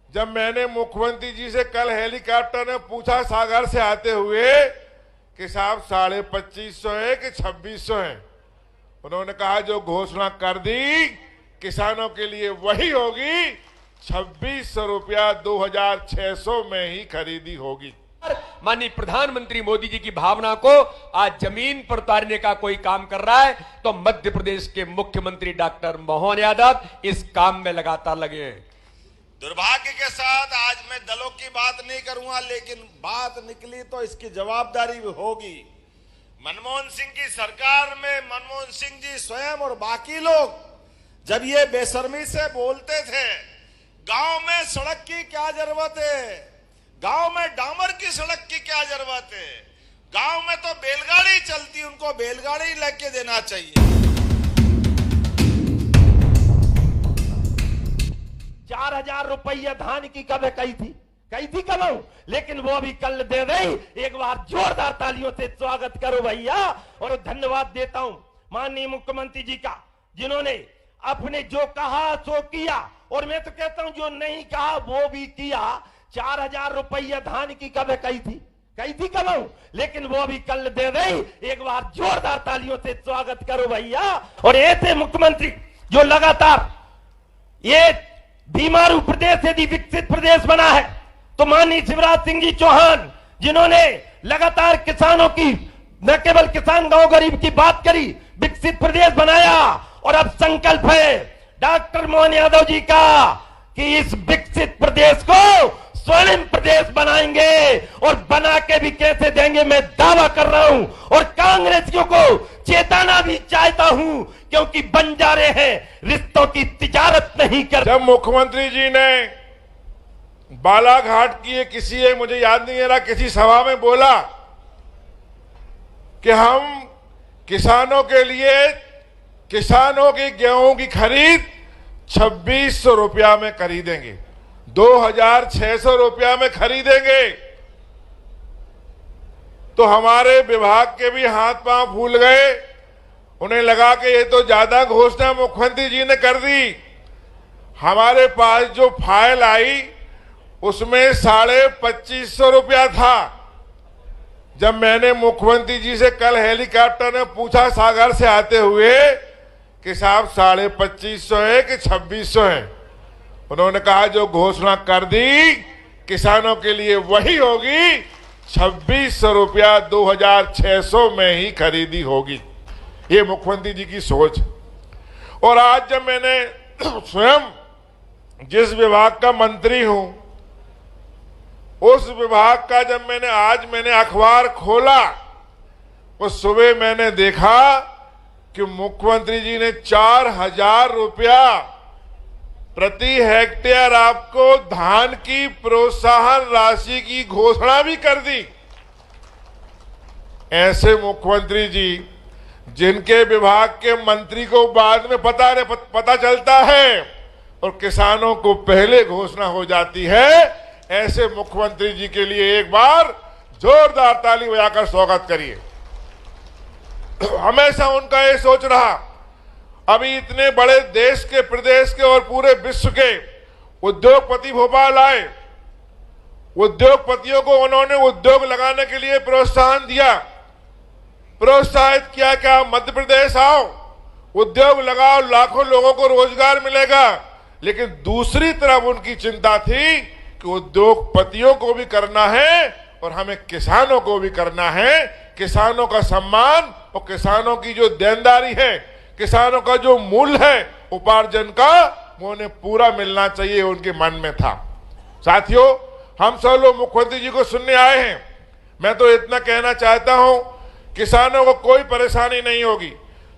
जब मैंने मुख्यमंत्री जी से कल हेलीकॉप्टर में पूछा सागर से आते हुए कि साहब 2550 है कि 2600 है, उन्होंने कहा जो घोषणा कर दी किसानों के लिए वही होगी, 2600 रुपया 2600 में ही खरीदी होगी। माननीय प्रधानमंत्री मोदी जी की भावना को आज जमीन पर उतारने का कोई काम कर रहा है तो मध्य प्रदेश के मुख्यमंत्री डॉक्टर मोहन यादव इस काम में लगातार लगे हैं। दुर्भाग्य के साथ आज मैं दलों की बात नहीं करूंगा, लेकिन बात निकली तो इसकी जवाबदारी भी होगी। मनमोहन सिंह की सरकार में मनमोहन सिंह जी स्वयं और बाकी लोग जब ये बेशर्मी से बोलते थे, गांव में सड़क की क्या जरूरत है, गांव में डामर की सड़क की क्या जरूरत है, गांव में तो बैलगाड़ी चलती, उनको बैलगाड़ी लेके देना चाहिए। 4000 रुपया धान की कब कही थी कब, लेकिन वो भी कल दे गई। एक बार जोरदार तालियों से स्वागत करो भैया। और धन्यवाद देता हूं माननीय मुख्यमंत्री जी का, जिन्होंने अपने जो कहा सो किया, और मैं तो कहता हूं जो नहीं कहा वो भी किया। 4000 रुपया धान की कब कही थी कब, लेकिन वो भी कल दे गई। एक बार जोरदार तालियों से स्वागत करो भैया। और ऐसे मुख्यमंत्री जो लगातार ये बीमारू प्रदेश यदि विकसित प्रदेश बना है तो माननीय शिवराज सिंह जी चौहान, जिन्होंने लगातार किसानों की न केवल किसान गांव गरीब की बात करी, विकसित प्रदेश बनाया। और अब संकल्प है डॉक्टर मोहन यादव जी का कि इस विकसित प्रदेश को स्वर्णिम प्रदेश बनाएंगे, और बना के भी कैसे देंगे मैं दावा कर रहा हूं। और कांग्रेसियों को चेताना भी चाहता हूं, क्योंकि बंजारे हैं, रिश्तों की तिजारत नहीं कर। जब मुख्यमंत्री जी ने बालाघाट की मुझे याद नहीं आ रहा किसी सभा में बोला कि हम किसानों के लिए किसानों की गेहूं की खरीद 2600 रुपया में खरीदेंगे, 2600 रुपया में खरीदेंगे, तो हमारे विभाग के भी हाथ पांव फूल गए। उन्हें लगा कि ये तो ज्यादा घोषणा मुख्यमंत्री जी ने कर दी। हमारे पास जो फाइल आई उसमें 2550 रुपया था। जब मैंने मुख्यमंत्री जी से कल हेलीकॉप्टर में पूछा सागर से आते हुए कि साहब 2550 है कि 2600 है, उन्होंने कहा जो घोषणा कर दी किसानों के लिए वही होगी, 2600 रुपया 2600 में ही खरीदी होगी। ये मुख्यमंत्री जी की सोच। और आज जब मैंने स्वयं जिस विभाग का मंत्री हूं उस विभाग का जब मैंने अखबार खोला, उस सुबह मैंने देखा कि मुख्यमंत्री जी ने 4000 रुपया प्रति हेक्टेयर आपको धान की प्रोत्साहन राशि की घोषणा भी कर दी। ऐसे मुख्यमंत्री जी जिनके विभाग के मंत्री को बाद में पता चलता है और किसानों को पहले घोषणा हो जाती है, ऐसे मुख्यमंत्री जी के लिए एक बार जोरदार ताली बजाकर स्वागत करिए। हमेशा उनका ये सोच रहा, अभी इतने बड़े देश के, प्रदेश के और पूरे विश्व के उद्योगपति भोपाल आए, उद्योगपतियों को उन्होंने उद्योग लगाने के लिए प्रोत्साहन दिया, प्रोत्साहित किया कि आप मध्य प्रदेश आओ, उद्योग लगाओ, लाखों लोगों को रोजगार मिलेगा। लेकिन दूसरी तरफ उनकी चिंता थी कि उद्योगपतियों को भी करना है और हमें किसानों को भी करना है। किसानों का सम्मान और किसानों की जो देनदारी है, किसानों का जो मूल्य है उपार्जन का, वो उन्हें पूरा मिलना चाहिए, उनके मन में था। साथियों, हम सब लोग मुख्यमंत्री जी को सुनने आए हैं। मैं तो इतना कहना चाहता हूं, किसानों को कोई परेशानी नहीं होगी,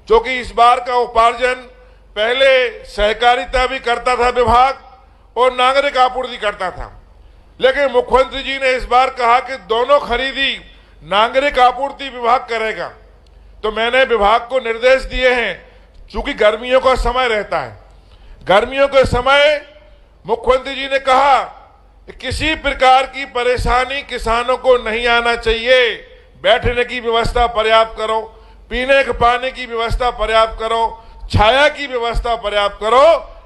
क्योंकि इस बार का उपार्जन पहले सहकारिता भी करता था विभाग और नागरिक आपूर्ति करता था, लेकिन मुख्यमंत्री जी ने इस बार कहा कि दोनों खरीदी नागरिक आपूर्ति विभाग करेगा। तो मैंने विभाग को निर्देश दिए हैं, चूंकि गर्मियों का समय रहता है, गर्मियों के समय मुख्यमंत्री जी ने कहा कि किसी प्रकार की परेशानी किसानों को नहीं आना चाहिए, बैठने की व्यवस्था पर्याप्त करो, पीने के पानी की व्यवस्था पर्याप्त करो, छाया की व्यवस्था पर्याप्त करो।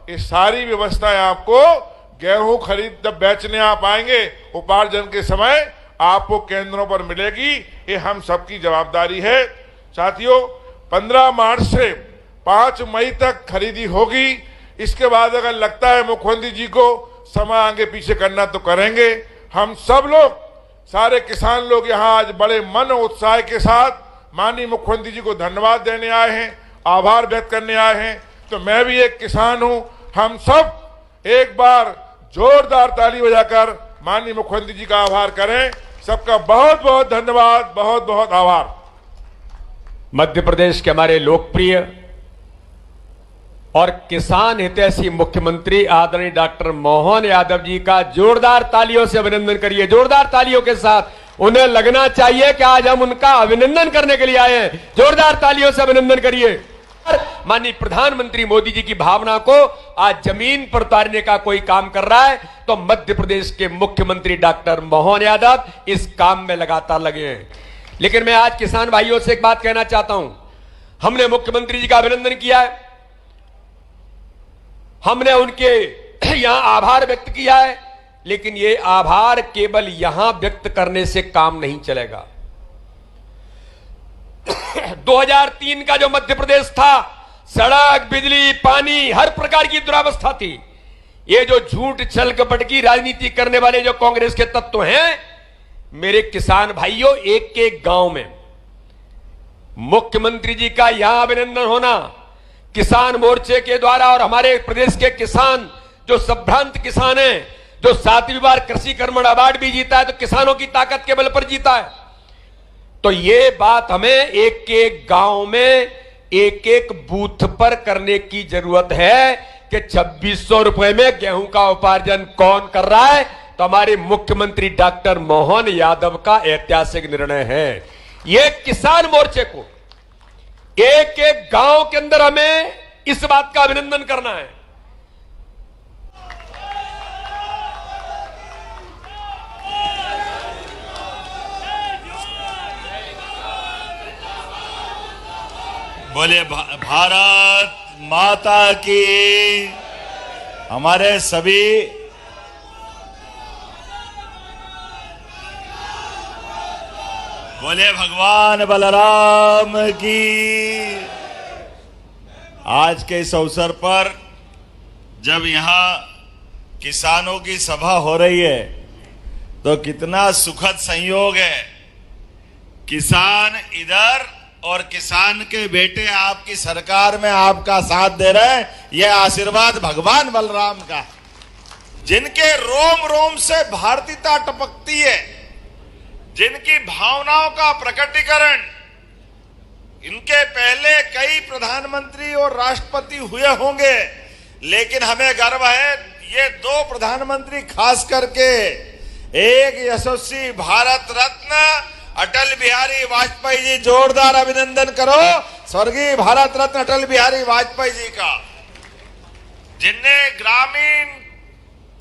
ये सारी व्यवस्थाएं आपको गेहूं खरीद जब बेचने आप आएंगे उपार्जन के समय आपको केंद्रों पर मिलेगी। ये हम सबकी जवाबदारी है। साथियों, 15 मार्च से 5 मई तक खरीदी होगी। इसके बाद अगर लगता है मुख्यमंत्री जी को समय आगे पीछे करना तो करेंगे। हम सब लोग, सारे किसान लोग यहाँ आज बड़े मन और उत्साह के साथ माननीय मुख्यमंत्री जी को धन्यवाद देने आए हैं, आभार व्यक्त करने आए हैं। तो मैं भी एक किसान हूं। हम सब एक बार जोरदार ताली बजाकर माननीय मुख्यमंत्री जी का आभार करें। सबका बहुत बहुत धन्यवाद, बहुत बहुत आभार। मध्य प्रदेश के हमारे लोकप्रिय और किसान हितैषी मुख्यमंत्री आदरणीय डॉक्टर मोहन यादव जी का जोरदार तालियों से अभिनंदन करिए। जोरदार तालियों के साथ उन्हें लगना चाहिए कि आज हम उनका अभिनंदन करने के लिए आए हैं। जोरदार तालियों से अभिनंदन करिए। माननीय प्रधानमंत्री मोदी जी की भावना को आज जमीन पर उतारने का कोई काम कर रहा है तो मध्य प्रदेश के मुख्यमंत्री डॉक्टर मोहन यादव इस काम में लगातार लगे हैं। लेकिन मैं आज किसान भाइयों से एक बात कहना चाहता हूं। हमने मुख्यमंत्री जी का अभिनंदन किया है, हमने उनके यहां आभार व्यक्त किया है, लेकिन ये आभार केवल यहां व्यक्त करने से काम नहीं चलेगा। 2003 का जो मध्य प्रदेश था, सड़क, बिजली, पानी, हर प्रकार की दुरावस्था थी। ये जो झूठ छल कपट की राजनीति करने वाले जो कांग्रेस के तत्व हैं, मेरे किसान भाइयों, एक एक गांव में मुख्यमंत्री जी का यहां अभिनंदन होना, किसान मोर्चे के द्वारा और हमारे प्रदेश के किसान जो संभ्रांत किसान हैं, जो 7वीं बार कृषि कर्मण अवार्ड भी जीता है तो किसानों की ताकत के बल पर जीता है। तो ये बात हमें एक एक गांव में एक एक बूथ पर करने की जरूरत है कि 2600 रुपए में गेहूं का उपार्जन कौन कर रहा है, तो हमारे मुख्यमंत्री डॉक्टर मोहन यादव का ऐतिहासिक निर्णय है। ये किसान मोर्चे को एक एक गांव के अंदर हमें इस बात का अभिनंदन करना है। बोले भारत माता की। हमारे सभी बोले भगवान बलराम की। आज के इस अवसर पर जब यहाँ किसानों की सभा हो रही है तो कितना सुखद संयोग है। किसान इधर और किसान के बेटे आपकी सरकार में आपका साथ दे रहे हैं। यह आशीर्वाद भगवान बलराम का, जिनके रोम रोम से भारतीयता टपकती है, जिनकी भावनाओं का प्रकटीकरण, इनके पहले कई प्रधानमंत्री और राष्ट्रपति हुए होंगे, लेकिन हमें गर्व है ये 2 प्रधानमंत्री खास करके, एक यशस्वी भारत रत्न अटल बिहारी वाजपेयी जी, जोरदार अभिनंदन करो स्वर्गीय भारत रत्न अटल बिहारी वाजपेयी जी का, जिनने ग्रामीण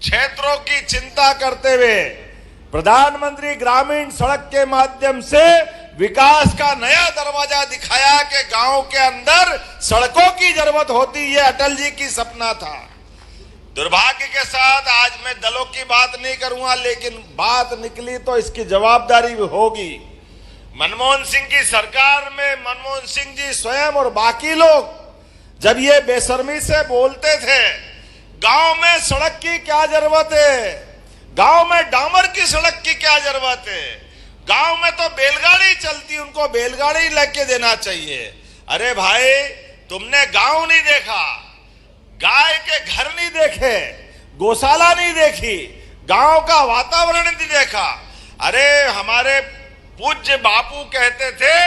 क्षेत्रों की चिंता करते हुए प्रधानमंत्री ग्रामीण सड़क के माध्यम से विकास का नया दरवाजा दिखाया कि गांव के अंदर सड़कों की जरूरत होती है। अटल जी की सपना था। दुर्भाग्य के साथ आज मैं दलों की बात नहीं करूंगा, लेकिन बात निकली तो इसकी जवाबदारी भी होगी। मनमोहन सिंह की सरकार में मनमोहन सिंह जी स्वयं और बाकी लोग जब ये बेशर्मी से बोलते थे, गांव में सड़क की क्या जरूरत है, गांव में डामर की सड़क की क्या जरूरत है, गांव में तो बैलगाड़ी चलती, उनको बैलगाड़ी लेके देना चाहिए। अरे भाई, तुमने गांव नहीं देखा, गाय के घर नहीं देखे, गौशाला नहीं देखी, गांव का वातावरण नहीं देखा। अरे हमारे पूज्य बापू कहते थे,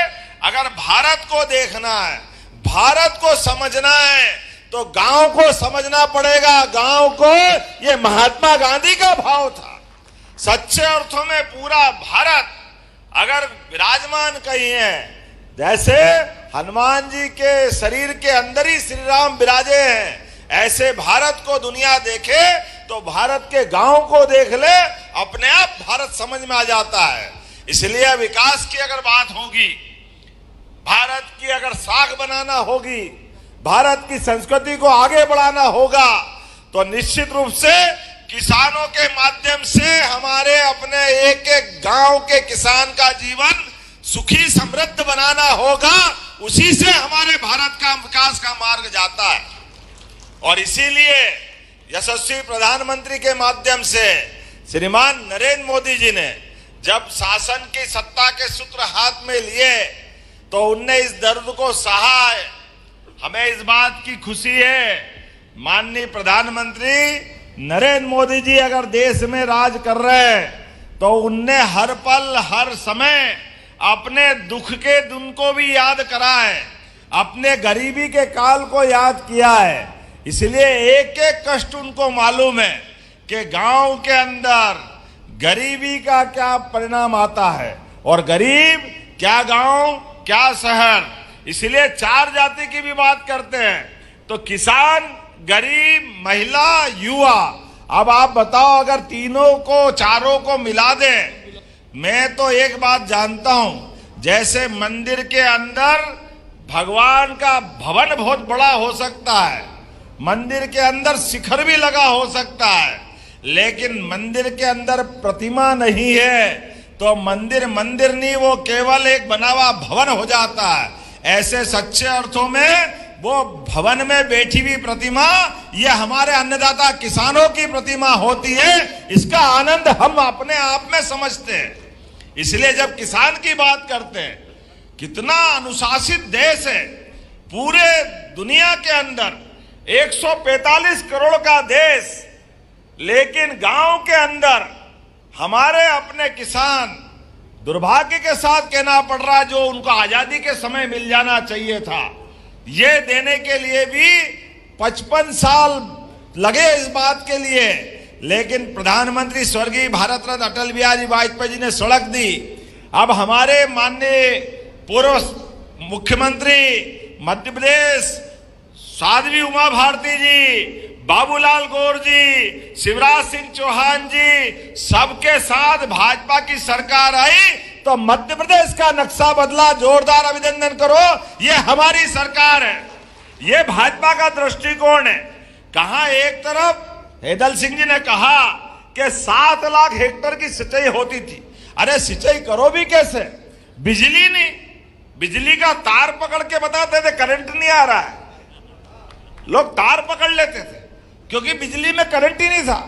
अगर भारत को देखना है, भारत को समझना है तो गांव को समझना पड़ेगा। गांव को, ये महात्मा गांधी का भाव था। सच्चे अर्थों में पूरा भारत अगर विराजमान कहीं है, जैसे हनुमान जी के शरीर के अंदर ही श्री राम विराजे हैं, ऐसे भारत को दुनिया देखे तो भारत के गांव को देख ले, अपने आप भारत समझ में आ जाता है। इसलिए विकास की अगर बात होगी, भारत की अगर साख बनाना होगी, भारत की संस्कृति को आगे बढ़ाना होगा, तो निश्चित रूप से किसानों के माध्यम से हमारे अपने एक एक गांव के किसान का जीवन सुखी समृद्ध बनाना होगा। उसी से हमारे भारत का विकास का मार्ग जाता है। और इसीलिए यशस्वी प्रधानमंत्री के माध्यम से श्रीमान नरेंद्र मोदी जी ने जब शासन की सत्ता के सूत्र हाथ में लिए तो उनने इस दर्द को सहा है। हमें इस बात की खुशी है, माननीय प्रधानमंत्री नरेंद्र मोदी जी अगर देश में राज कर रहे हैं तो उनने हर पल हर समय अपने दुख के दिन को भी याद करा है, अपने गरीबी के काल को याद किया है। इसलिए एक एक कष्ट उनको मालूम है कि गांव के अंदर गरीबी का क्या परिणाम आता है और गरीब क्या गांव क्या शहर। इसलिए चार जाति की भी बात करते हैं तो किसान, गरीब, महिला, युवा। अब आप बताओ अगर तीनों को चारों को मिला दें, मैं तो एक बात जानता हूं, जैसे मंदिर के अंदर भगवान का भवन बहुत बड़ा हो सकता है, मंदिर के अंदर शिखर भी लगा हो सकता है, लेकिन मंदिर के अंदर प्रतिमा नहीं है तो मंदिर मंदिर नहीं, वो केवल एक बना हुआ भवन हो जाता है। ऐसे सच्चे अर्थों में वो भवन में बैठी हुई प्रतिमा ये हमारे अन्नदाता किसानों की प्रतिमा होती है। इसका आनंद हम अपने आप में समझते हैं। इसलिए जब किसान की बात करते हैं, कितना अनुशासित देश है, पूरे दुनिया के अंदर 145 करोड़ का देश, लेकिन गांव के अंदर हमारे अपने किसान, दुर्भाग्य के साथ कहना पड़ रहा है, जो उनको आजादी के समय मिल जाना चाहिए था, ये देने के लिए भी 55 साल लगे इस बात के लिए। लेकिन प्रधानमंत्री स्वर्गीय भारत रत्न अटल बिहारी वाजपेयी जी ने सड़क दी। अब हमारे माननीय पूर्व मुख्यमंत्री मध्य प्रदेश साध्वी उमा भारती जी, बाबूलाल गौर जी, शिवराज सिंह चौहान जी, सबके साथ भाजपा की सरकार आई तो मध्य प्रदेश का नक्शा बदला। जोरदार अभिनंदन करो, ये हमारी सरकार है, ये भाजपा का दृष्टिकोण है। कहां एक तरफ हेदल सिंह जी ने कहा कि 7 लाख हेक्टेयर की सिंचाई होती थी। अरे सिंचाई करो भी कैसे, बिजली नहीं, बिजली का तार पकड़ के बताते थे करंट नहीं आ रहा है, लोग तार पकड़ लेते थे क्योंकि बिजली में करंट ही नहीं था,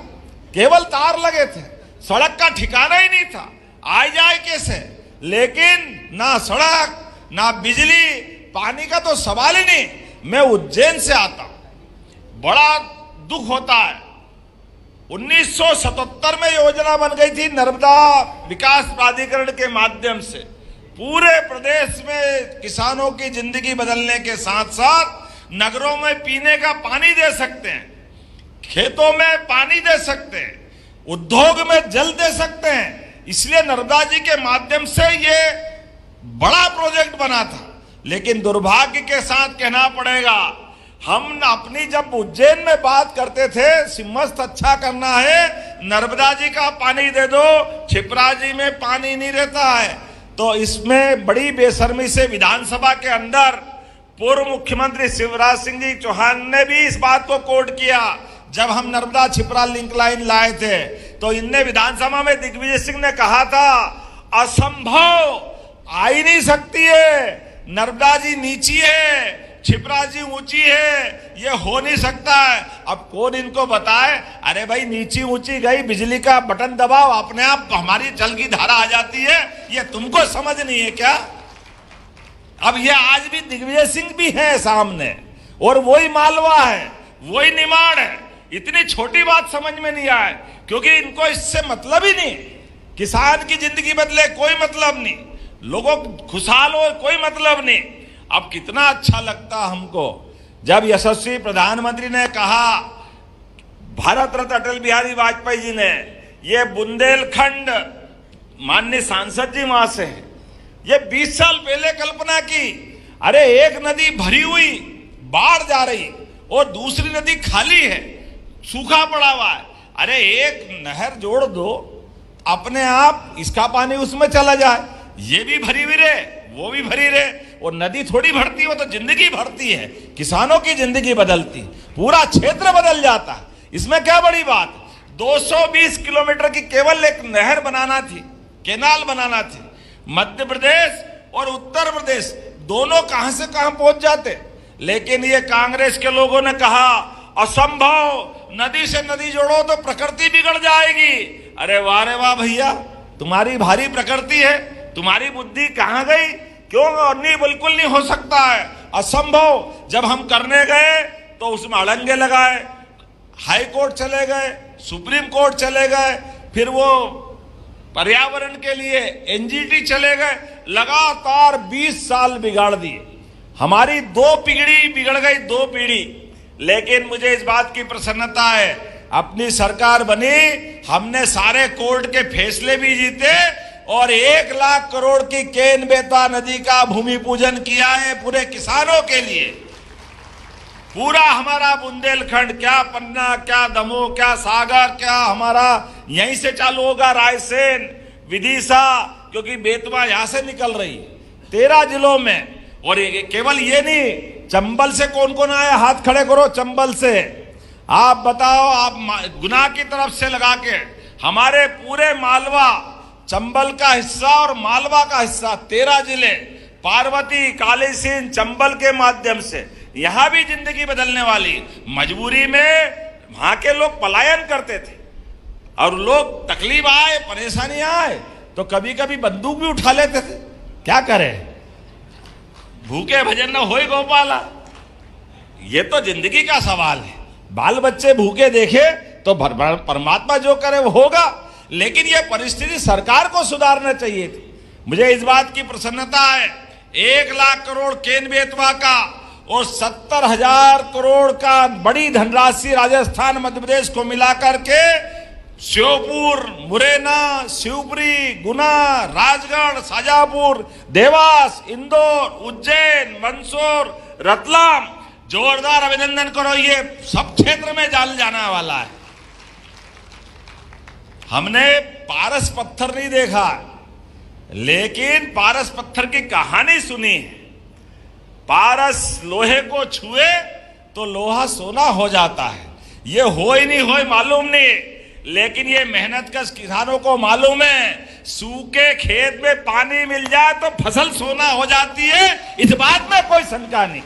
केवल तार लगे थे, सड़क का ठिकाना ही नहीं था, आ जाए कैसे। लेकिन ना सड़क ना बिजली, पानी का तो सवाल ही नहीं। मैं उज्जैन से आता हूं, बड़ा दुख होता है। 1977 में योजना बन गई थी नर्मदा विकास प्राधिकरण के माध्यम से, पूरे प्रदेश में किसानों की जिंदगी बदलने के साथ साथ नगरों में पीने का पानी दे सकते हैं, खेतों में पानी दे सकते हैं, उद्योग में जल दे सकते हैं। इसलिए नर्मदा जी के माध्यम से ये बड़ा प्रोजेक्ट बना था। लेकिन दुर्भाग्य के साथ कहना पड़ेगा, हम अपनी जब उज्जैन में बात करते थे सिमस्त अच्छा करना है, नर्मदा जी का पानी दे दो, छिपरा जी में पानी नहीं रहता है। तो इसमें बड़ी बेशर्मी से विधानसभा के अंदर पूर्व मुख्यमंत्री शिवराज सिंह जी चौहान ने भी इस बात को कोट किया। जब हम नर्मदा छिपरा लिंक लाइन लाए थे तो इनने विधानसभा में दिग्विजय सिंह ने कहा था असंभव, आ ही नहीं सकती है, नर्मदा जी नीची है, छिपरा जी ऊंची है, ये हो नहीं सकता है। अब कौन इनको बताए, अरे भाई नीची ऊंची गई, बिजली का बटन दबाओ अपने आप हमारी जल की धारा आ जाती है, ये तुमको समझ नहीं है क्या। अब ये आज भी दिग्विजय सिंह भी है सामने और वही मालवा है, वही निमाड़ है। इतनी छोटी बात समझ में नहीं आए क्योंकि इनको इससे मतलब ही नहीं, किसान की जिंदगी बदले कोई मतलब नहीं, लोगों खुशहाल हो कोई मतलब नहीं। अब कितना अच्छा लगता हमको जब यशस्वी प्रधानमंत्री ने कहा, भारत रत्न अटल बिहारी वाजपेयी जी ने, ये बुंदेलखंड माननीय सांसद जी वहां से हैं, ये 20 साल पहले कल्पना की। अरे एक नदी भरी हुई बाढ़ जा रही और दूसरी नदी खाली है, सूखा पड़ा हुआ है। अरे एक नहर जोड़ दो, अपने आप इसका पानी उसमें चला जाए, ये भी भरी हुई रहे, वो भी भरी रहे। और नदी थोड़ी भरती हो तो जिंदगी भरती है, किसानों की जिंदगी बदलती, पूरा क्षेत्र बदल जाता है। इसमें क्या बड़ी बात। 220 किलोमीटर की केवल एक नहर बनाना थी, केनाल बनाना थी। मध्य प्रदेश और उत्तर प्रदेश दोनों कहां से कहां पहुंच जाते, लेकिन ये कांग्रेस के लोगों ने कहा असंभव, नदी से नदी जोड़ो तो प्रकृति बिगड़ जाएगी। अरे वाह रे वाह भैया, तुम्हारी भारी प्रकृति है, तुम्हारी बुद्धि कहां गई? क्यों? नहीं, बिल्कुल नहीं हो सकता है, असंभव। जब हम करने गए तो उसमें अड़ंगे लगाए, हाई कोर्ट चले गए, सुप्रीम कोर्ट चले गए, फिर वो पर्यावरण के लिए एनजीटी चले गए, लगातार 20 साल बिगाड़ दिए। हमारी 2 पीढ़ी बिगड़ गई, 2 पीढ़ी। लेकिन मुझे इस बात की प्रसन्नता है, अपनी सरकार बनी, हमने सारे कोर्ट के फैसले भी जीते और 1 लाख करोड़ की केन बेतवा नदी का भूमि पूजन किया है पूरे किसानों के लिए। पूरा हमारा बुंदेलखंड, क्या पन्ना, क्या दमोह, क्या सागर, क्या हमारा यहीं से चालू होगा रायसेन, विदिशा, क्योंकि बेतवा यहां से निकल रही 13 जिलों में। और केवल ये नहीं, चंबल से कौन कौन आया? हाथ खड़े करो। चंबल से आप बताओ, आप गुना की तरफ से लगा के हमारे पूरे मालवा, चंबल का हिस्सा और मालवा का हिस्सा 13 जिले, पार्वती, कालीसिंध, चंबल के माध्यम से यहां भी जिंदगी बदलने वाली। मजबूरी में वहां के लोग पलायन करते थे और लोग तकलीफ आए, परेशानी आए तो कभी कभी बंदूक भी उठा लेते थे। क्या करें? भूखे भजन न होए गोपाला, ये तो जिंदगी का सवाल है। बाल बच्चे भूखे देखे तो परमात्मा जो करे वो होगा, लेकिन ये परिस्थिति सरकार को सुधारना चाहिए थी। मुझे इस बात की प्रसन्नता है, 1 लाख करोड़ केन बेतवा का और 70,000 करोड़ का बड़ी धनराशि राजस्थान, मध्य प्रदेश को मिलाकर के श्योपुर, मुरैना, शिवपुरी, गुना, राजगढ़, शाजापुर, देवास, इंदौर, उज्जैन, मंदसौर, रतलाम, जोरदार अभिनंदन करो। ये सब क्षेत्र में जाल जाने वाला है। हमने पारस पत्थर नहीं देखा, लेकिन पारस पत्थर की कहानी सुनी है। पारस लोहे को छुए तो लोहा सोना हो जाता है। ये हो ही नहीं हो मालूम नहीं, लेकिन ये मेहनत कश किसानों को मालूम है, सूखे खेत में पानी मिल जाए तो फसल सोना हो जाती है। इस बात में कोई शंका नहीं।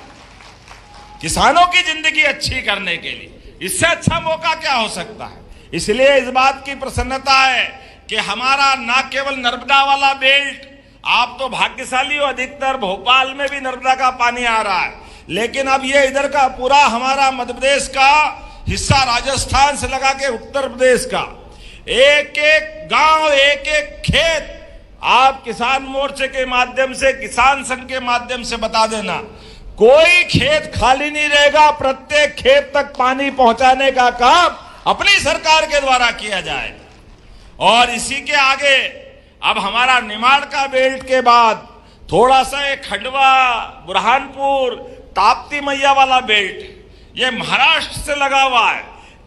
किसानों की जिंदगी अच्छी करने के लिए इससे अच्छा मौका क्या हो सकता है? इसलिए इस बात की प्रसन्नता है कि हमारा ना केवल नर्मदा वाला बेल्ट, आप तो भाग्यशाली हो, अधिकतर भोपाल में भी नर्मदा का पानी आ रहा है, लेकिन अब ये इधर का पूरा हमारा मध्य प्रदेश का हिस्सा, राजस्थान से लगा के उत्तर प्रदेश का एक एक गांव, एक एक खेत, आप किसान मोर्चे के माध्यम से, किसान संघ के माध्यम से बता देना, कोई खेत खाली नहीं रहेगा। प्रत्येक खेत तक पानी पहुंचाने का काम अपनी सरकार के द्वारा किया जाए। और इसी के आगे अब हमारा निमाड़ का बेल्ट के बाद थोड़ा सा एक खंडवा, बुरहानपुर, ताप्ती मैया वाला बेल्ट, ये महाराष्ट्र से लगा हुआ है।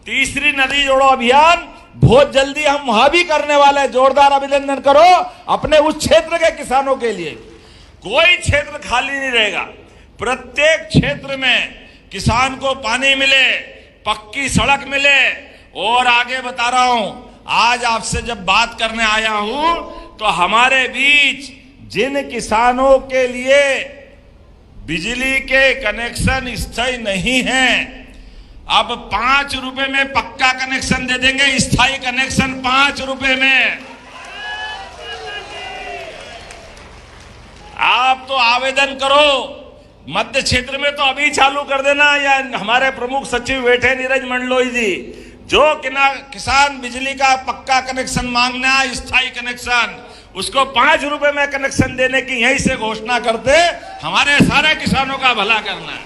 तीसरी नदी जोड़ो अभियान बहुत जल्दी हम वहां भी करने वाले हैं। जोरदार अभिनंदन करो अपने उस क्षेत्र के किसानों के लिए। कोई क्षेत्र खाली नहीं रहेगा। प्रत्येक क्षेत्र में किसान को पानी मिले, पक्की सड़क मिले। और आगे बता रहा हूं, आज आपसे जब बात करने आया हूं तो हमारे बीच जिन किसानों के लिए बिजली के कनेक्शन स्थायी नहीं हैं, अब 5 रुपए में पक्का कनेक्शन दे देंगे, स्थायी कनेक्शन 5 रुपए में। आप तो आवेदन करो, मध्य क्षेत्र में तो अभी चालू कर देना, या हमारे प्रमुख सचिव बैठे नीरज मंडलोई जी, जो किसान बिजली का पक्का कनेक्शन मांगना है, स्थायी कनेक्शन, उसको 5 रुपए में कनेक्शन देने की यहीं से घोषणा करते, हमारे सारे किसानों का भला करना है।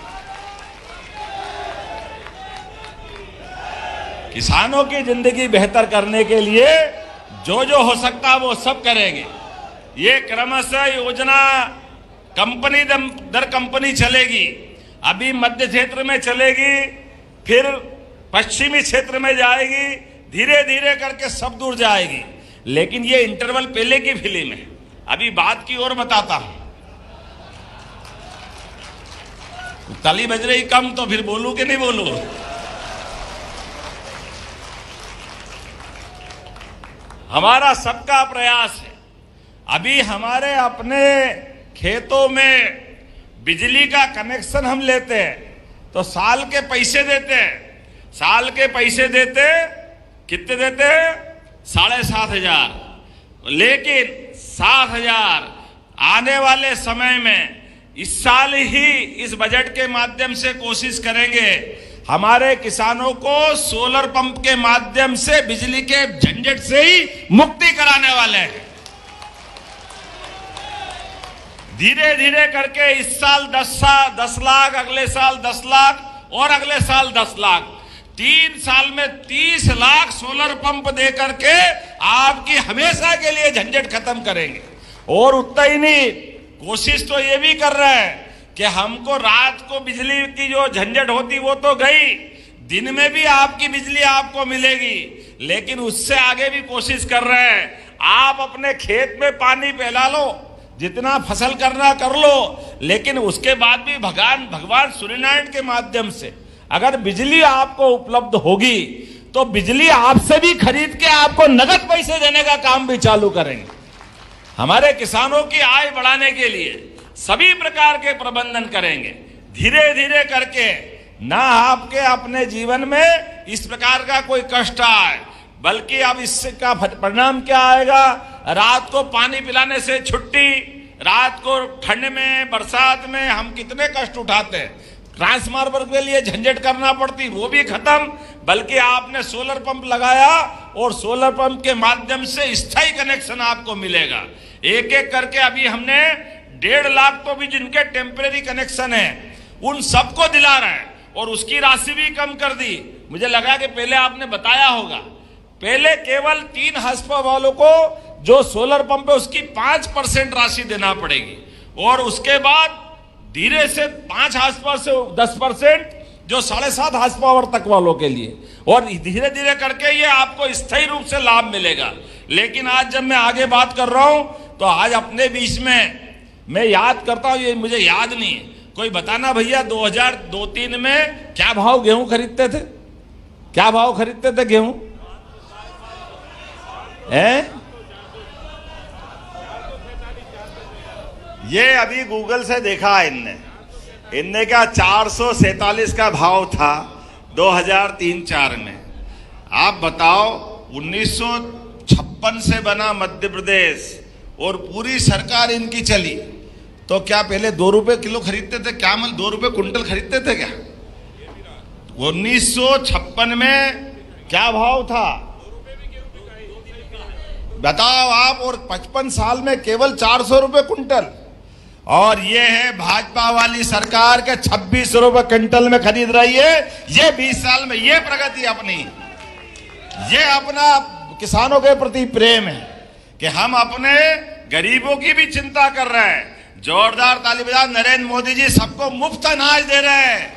किसानों की जिंदगी बेहतर करने के लिए जो जो हो सकता है वो सब करेंगे। ये क्रमशः योजना कंपनी दर कंपनी चलेगी। अभी मध्य क्षेत्र में चलेगी, फिर पश्चिमी क्षेत्र में जाएगी, धीरे धीरे करके सब दूर जाएगी। लेकिन ये इंटरवल पहले की फिल्म है। अभी बात की ओर बताता हूं। ताली बज रही कम तो फिर बोलूं कि नहीं बोलूं? हमारा सबका प्रयास है। अभी हमारे अपने खेतों में बिजली का कनेक्शन हम लेते हैं तो साल के पैसे देते हैं। साल के पैसे देते कितने देते हैं? 7,500। लेकिन 7,000 आने वाले समय में इस साल ही इस बजट के माध्यम से कोशिश करेंगे हमारे किसानों को सोलर पंप के माध्यम से बिजली के झंझट से ही मुक्ति कराने वाले हैं। धीरे धीरे करके इस साल 10 लाख, अगले साल 10 लाख और अगले साल 10 लाख, 3 साल में 30 लाख सोलर पंप दे करके आपकी हमेशा के लिए झंझट खत्म करेंगे। और उतना ही नहीं, कोशिश तो ये भी कर रहे हैं कि हमको रात को बिजली की जो झंझट होती वो तो गई, दिन में भी आपकी बिजली आपको मिलेगी। लेकिन उससे आगे भी कोशिश कर रहे हैं, आप अपने खेत में पानी फैला लो, जितना फसल करना कर लो, लेकिन उसके बाद भी भगवान सूर्यनारायण के माध्यम से अगर बिजली आपको उपलब्ध होगी तो बिजली आपसे भी खरीद के आपको नगद पैसे देने का काम भी चालू करेंगे। हमारे किसानों की आय बढ़ाने के लिए सभी प्रकार के प्रबंधन करेंगे। धीरे धीरे करके ना आपके अपने जीवन में इस प्रकार का कोई कष्ट आए, बल्कि अब इसका परिणाम क्या आएगा? रात को पानी पिलाने से छुट्टी, रात को ठंड में बरसात में हम कितने कष्ट उठाते हैं, ट्रांसफार्मर के लिए झंझट करना पड़ती, वो भी खत्म। बल्कि आपने सोलर पंप लगाया और सोलर पंप के माध्यम से स्थायी कनेक्शन आपको मिलेगा। एक एक करके अभी हमने 1.5 लाख तो भी जिनके टेम्परेरी कनेक्शन है उन सबको दिला रहे हैं और उसकी राशि भी कम कर दी। मुझे लगा कि पहले आपने बताया होगा, पहले केवल 3 हॉर्सपावर वालों को जो सोलर पंप है उसकी 5% राशि देना पड़ेगी और उसके बाद धीरे से 5 हॉर्सपावर से 10% जो 7.5 हॉर्सपावर तक वालों के लिए, और धीरे धीरे करके ये आपको स्थायी रूप से लाभ मिलेगा। लेकिन आज जब मैं आगे बात कर रहा हूं तो आज अपने बीच में मैं याद करता हूं, ये मुझे याद नहीं, कोई बताना भैया 2002-03 में क्या भाव गेहूं खरीदते थे? क्या भाव खरीदते थे गेहूं? ये अभी गूगल से देखा है इनने क्या 447 का भाव था 2003-04 में। आप बताओ 1956 से बना मध्य प्रदेश और पूरी सरकार इनकी चली, तो क्या पहले 2 रुपए किलो खरीदते थे? क्या 2 रुपए कुंटल खरीदते थे क्या? 1956 में क्या भाव था बताओ आप? और 55 साल में केवल 400 रुपए कुंटल। और ये है भाजपा वाली सरकार के 26 रुपए क्विंटल में खरीद रही है। ये 20 साल में ये प्रगति अपनी, ये अपना किसानों के प्रति प्रेम है कि हम अपने गरीबों की भी चिंता कर रहे हैं। जोरदार ताली बजा। नरेंद्र मोदी जी सबको मुफ्त अनाज दे रहे हैं,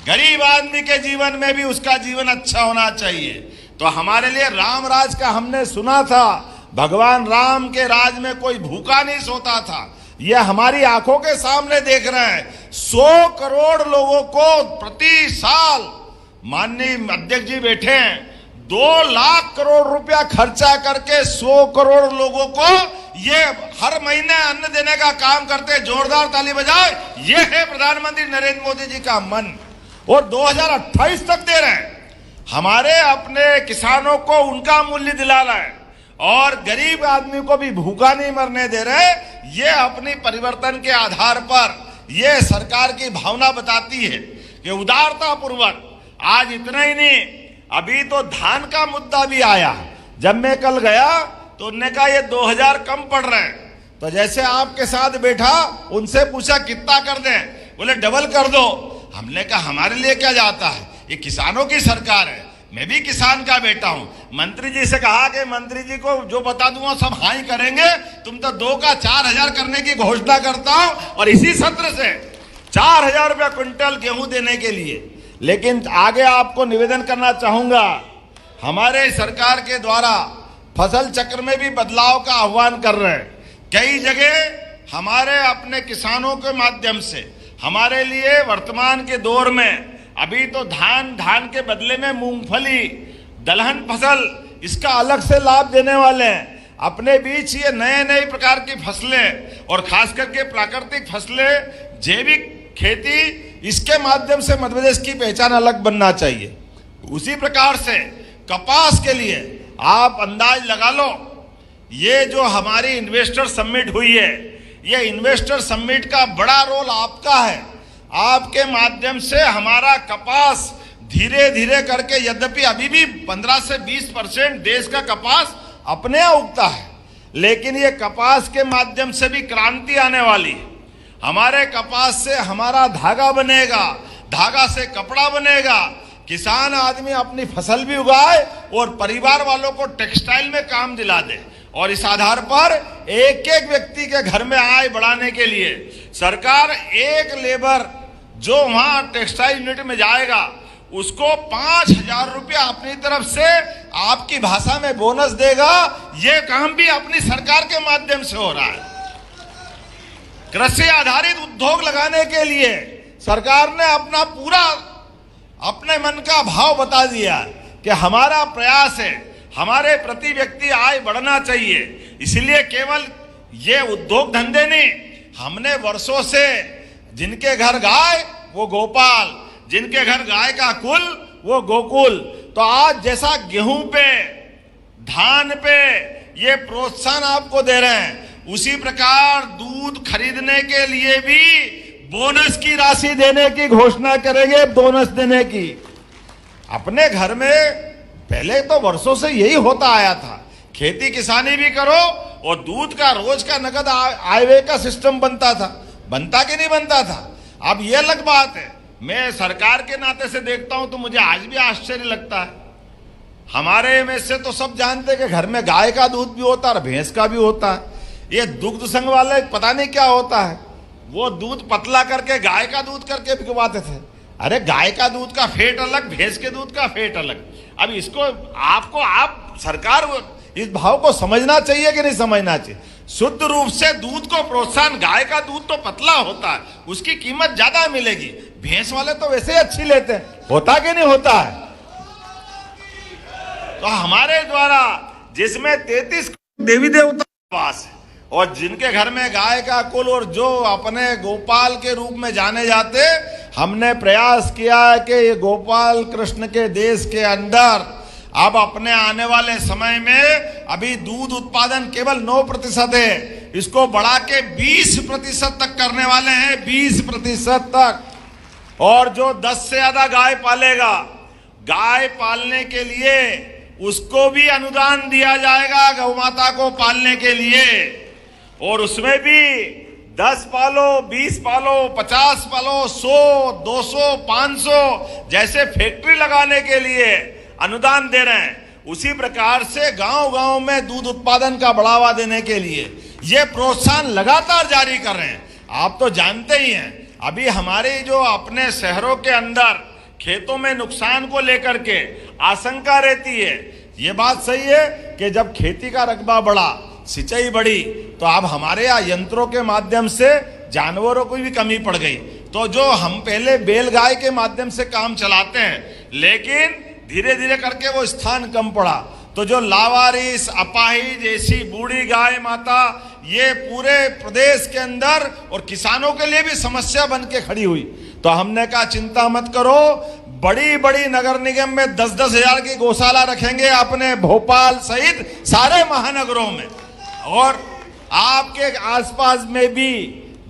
गरीब आदमी के जीवन में भी उसका जीवन अच्छा होना चाहिए। तो हमारे लिए राम राज का हमने सुना था, भगवान राम के राज में कोई भूखा नहीं सोता था। ये हमारी आंखों के सामने देख रहे हैं। 100 करोड़ लोगों को प्रति साल, माननीय अध्यक्ष जी बैठे हैं, 2 लाख करोड़ रुपया खर्चा करके 100 करोड़ लोगों को ये हर महीने अन्न देने का काम करते। जोरदार ताली बजाए। ये है प्रधानमंत्री नरेंद्र मोदी जी का मन, और 2028 तक दे रहे हैं। हमारे अपने किसानों को उनका मूल्य दिला रहा है और गरीब आदमी को भी भूखा नहीं मरने दे रहे। ये अपनी परिवर्तन के आधार पर ये सरकार की भावना बताती है कि उदारता पूर्वक। आज इतना ही नहीं, अभी तो धान का मुद्दा भी आया। जब मैं कल गया तो उन्होंने कहा ये 2000 कम पड़ रहे हैं। तो जैसे आपके साथ बैठा उनसे पूछा कितना कर दें, बोले डबल कर दो। हमने कहा हमारे लिए क्या जाता है, ये किसानों की सरकार है, मैं भी किसान का बेटा हूं। मंत्री जी से कहा कि मंत्री जी को जो बता दूंगा सब हाँ ही करेंगे, तुम तो 2 का 4000 करने की घोषणा करता हूं और इसी सत्र से 4000 रुपया क्विंटल गेहूं देने के लिए। लेकिन आगे आपको निवेदन करना चाहूंगा, हमारे सरकार के द्वारा फसल चक्र में भी बदलाव का आह्वान कर रहे हैं। कई जगह हमारे अपने किसानों के माध्यम से हमारे लिए वर्तमान के दौर में अभी तो धान के बदले में मूंगफली, दलहन फसल, इसका अलग से लाभ देने वाले हैं। अपने बीच ये नए नए प्रकार की फसलें और खास करके प्राकृतिक फसलें, जैविक खेती, इसके माध्यम से मध्य प्रदेश की पहचान अलग बनना चाहिए। उसी प्रकार से कपास के लिए आप अंदाज लगा लो, ये जो हमारी इन्वेस्टर समिट हुई है, ये इन्वेस्टर समिट का बड़ा रोल आपका है। आपके माध्यम से हमारा कपास धीरे धीरे करके, यद्यपि अभी भी 15 से 20% देश का कपास अपने यहाँ उगता है, लेकिन ये कपास के माध्यम से भी क्रांति आने वाली है। हमारे कपास से हमारा धागा बनेगा, धागा से कपड़ा बनेगा, किसान आदमी अपनी फसल भी उगाए और परिवार वालों को टेक्सटाइल में काम दिला दे। और इस आधार पर एक एक व्यक्ति के घर में आय बढ़ाने के लिए सरकार एक लेबर जो वहां टेक्सटाइल यूनिट में जाएगा उसको 5,000 रुपया अपनी तरफ से आपकी भाषा में बोनस देगा। ये काम भी अपनी सरकार के माध्यम से हो रहा है। कृषि आधारित उद्योग लगाने के लिए सरकार ने अपना पूरा अपने मन का भाव बता दिया कि हमारा प्रयास है, हमारे प्रति व्यक्ति आय बढ़ना चाहिए। इसलिए केवल ये उद्योग धंधे नहीं, हमने वर्षों से जिनके घर गाय वो गोपाल, जिनके घर गाय का कुल वो गोकुल, तो आज जैसा गेहूं पे, धान पे ये प्रोत्साहन आपको दे रहे हैं, उसी प्रकार दूध खरीदने के लिए भी बोनस की राशि देने की घोषणा करेंगे। बोनस देने की अपने घर में पहले तो वर्षों से यही होता आया था, खेती किसानी भी करो और दूध का रोज का नगद आय व्यय का सिस्टम बनता था। बनता कि नहीं बनता था? अब ये अलग बात है। मैं सरकार के नाते से देखता हूं तो मुझे आज भी आश्चर्य लगता है। हमारे में से तो सब जानते हैं कि घर में गाय का दूध भी होता है और भैंस का भी होता है। ये दुग्ध संघ वाले पता नहीं क्या होता है, वो दूध पतला करके गाय का दूध करके बिकवाते थे। अरे गाय का दूध का फेट अलग, भैंस के दूध का फेट अलग। अब इसको आप सरकार इस भाव को समझना चाहिए कि नहीं समझना चाहिए? शुद्ध रूप से दूध को प्रोत्साहन, गाय का दूध तो पतला होता है, उसकी कीमत ज्यादा मिलेगी। भैंस वाले तो वैसे ही अच्छी लेते हैं, होता कि नहीं होता है? तो हमारे द्वारा जिसमें 33 देवी देवता वास है और जिनके घर में गाय का कुल और जो अपने गोपाल के रूप में जाने जाते, हमने प्रयास किया है कि ये गोपाल कृष्ण के देश के अंदर अब अपने आने वाले समय में अभी दूध उत्पादन केवल 9% है, इसको बढ़ा के 20% तक करने वाले हैं, 20% तक। और जो 10 से ज्यादा गाय पालेगा, गाय पालने के लिए उसको भी अनुदान दिया जाएगा गौ माता को पालने के लिए। और उसमें भी 10 पालो, 20 पालो, 50 पालो, 100, 200, 500 जैसे फैक्ट्री लगाने के लिए अनुदान दे रहे हैं, उसी प्रकार से गांव-गांव में दूध उत्पादन का बढ़ावा देने के लिए ये प्रोत्साहन लगातार जारी कर रहे हैं। आप तो जानते ही हैं, अभी हमारे जो अपने शहरों के अंदर खेतों में नुकसान को लेकर के आशंका रहती है। ये बात सही है कि जब खेती का रकबा बढ़ा, सिंचाई बढ़ी, तो अब हमारे यहाँ यंत्रों के माध्यम से जानवरों को भी कमी पड़ गई। तो जो हम पहले बैलगाय के माध्यम से काम चलाते हैं, लेकिन धीरे धीरे करके वो स्थान कम पड़ा, तो जो लावारिस, अपाहिज जैसी बूढ़ी गाय माता ये पूरे प्रदेश के अंदर और किसानों के लिए भी समस्या बन के खड़ी हुई। तो हमने कहा चिंता मत करो, बड़ी बड़ी नगर निगम में 10-10 हजार की गौशाला रखेंगे अपने भोपाल सहित सारे महानगरों में। और आपके आसपास में भी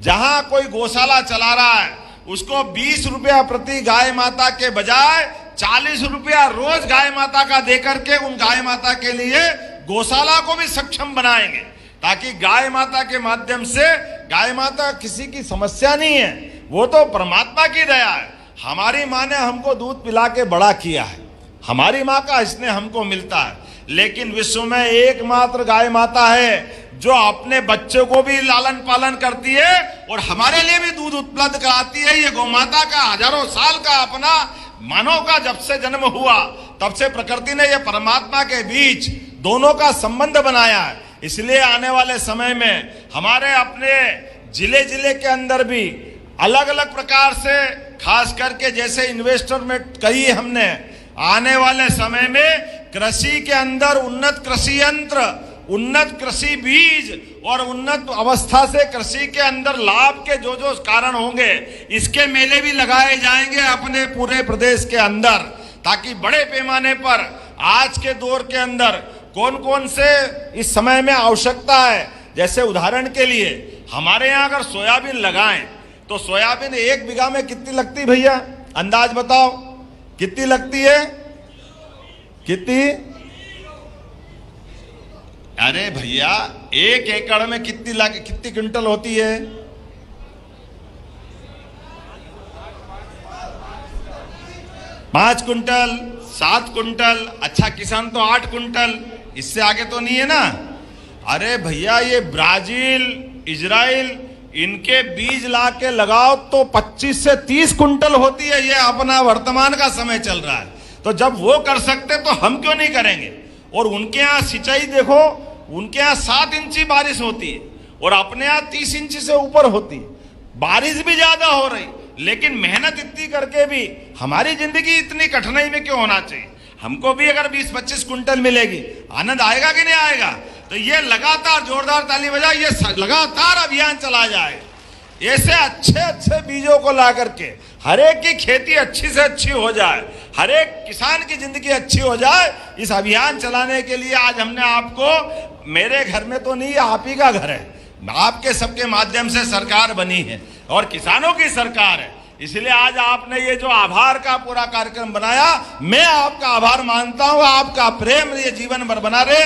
जहां कोई गौशाला चला रहा है उसको 20 रुपया प्रति गाय माता के बजाय 40 रुपया रोज गाय माता का देकर के उन गाय माता के लिए गौशाला को भी सक्षम बनाएंगे, ताकि गाय माता के माध्यम से, गाय माता किसी की समस्या नहीं है, वो तो परमात्मा की दया है। हमारी माँ ने हमको दूध पिला के बड़ा किया है, हमारी माँ का स्नेह हमको मिलता है। लेकिन विश्व में एकमात्र गाय माता है जो अपने बच्चों को भी लालन पालन करती है और हमारे लिए भी दूध उपलब्ध कराती है। ये गौ माता का हजारों साल का अपना मानव का जब से जन्म हुआ तब से प्रकृति ने ये परमात्मा के बीच दोनों का संबंध बनाया है। इसलिए आने वाले समय में हमारे अपने जिले जिले के अंदर भी अलग अलग प्रकार से, खास करके जैसे इन्वेस्टर में कही हमने, आने वाले समय में कृषि के अंदर उन्नत कृषि यंत्र, उन्नत कृषि बीज और उन्नत अवस्था से कृषि के अंदर लाभ के जो जो कारण होंगे, इसके मेले भी लगाए जाएंगे अपने पूरे प्रदेश के अंदर, ताकि बड़े पैमाने पर आज के दौर के अंदर कौन कौन से इस समय में आवश्यकता है। जैसे उदाहरण के लिए हमारे यहाँ अगर सोयाबीन लगाएं तो सोयाबीन 1 बीघा में कितनी लगती भैया, अंदाज बताओ कितनी लगती है? कितनी? अरे भैया 1 एकड़ में कितनी क्विंटल होती है? 5 कुंटल, 7 कुंटल, अच्छा किसान तो 8 कुंटल, इससे आगे तो नहीं है ना। अरे भैया ये ब्राजील, इजराइल, इनके बीज ला के लगाओ तो 25 से 30 कुंटल होती है। ये अपना वर्तमान का समय चल रहा है, तो जब वो कर सकते तो हम क्यों नहीं करेंगे। और उनके यहाँ सिंचाई देखो, उनके यहाँ 7 इंची बारिश होती है और अपने यहाँ 30 इंची से ऊपर होती है। बारिश भी ज्यादा हो रही, लेकिन मेहनत इतनी करके भी हमारी जिंदगी इतनी कठिनाई में क्यों होना चाहिए। हमको भी अगर 20-25 कुंटल मिलेगी, आनंद आएगा कि नहीं आएगा। तो ये लगातार जोरदार ताली बजाए, ये लगातार अभियान चला जाए। ऐसे अच्छे अच्छे बीजों को ला करके हर एक की खेती अच्छी से अच्छी हो जाए, हर एक किसान की जिंदगी अच्छी हो जाए। इस अभियान चलाने के लिए आज हमने आपको, मेरे घर में तो नहीं, आप ही का घर है, आपके सबके माध्यम से सरकार बनी है और किसानों की सरकार है। इसलिए आज आपने ये जो आभार का पूरा कार्यक्रम बनाया, मैं आपका आभार मानता हूं। आपका प्रेम ये जीवन भर बना रहे।